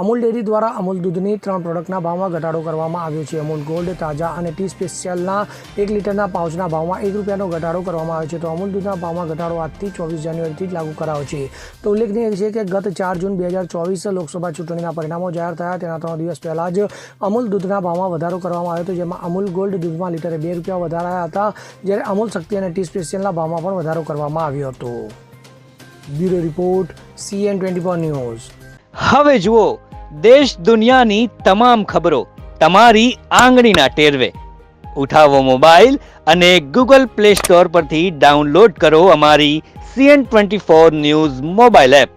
Amul dairy દ્વારા અમૂલ દૂધની 3 પ્રોડક્ટના ભાવમાં ઘટાડો કરવામાં આવ્યો છે। અમૂલ ગોલ્ડ, તાજા અને ટી સ્પેશિયલના 1 લીટરના પાઉચના ભાવમાં ₹1નો ઘટાડો કરવામાં આવ્યો છે। તો અમૂલ દૂધના ભાવમાં ઘટાડો આજથી 24 જાન્યુઆરીથી જ લાગુ કરાયો છે। તો ઉલ્લેખનીય છે કે ગત 4 જૂન 2024 લોકસભા ચૂંટણીના પરિણામો જાહેર થયા તેના 3 દિવસ પહેલાં જ અમૂલ દૂધના ભાવમાં વધારો કરવામાં આવ્યો હતો, જેમાં અમૂલ ગોલ્ડ દૂધમાં લીટરે ₹2 વધારાયા હતા, જ્યારે અમૂલ શક્તિ અને ટી સ્પેશિયલના ભાવમાં પણ વધારો કરવામાં આવ્યો હતો। Bureau report, CN24 news. હવે જુઓ દેશ દુનિયાની તમામ ખબરો તમારી આંગળીના ટેરવે। ઉઠાવો મોબાઈલ અને ગૂગલ પ્લે સ્ટોર પરથી ડાઉનલોડ કરો અમારી CN24 ન્યૂઝ મોબાઈલ એપ।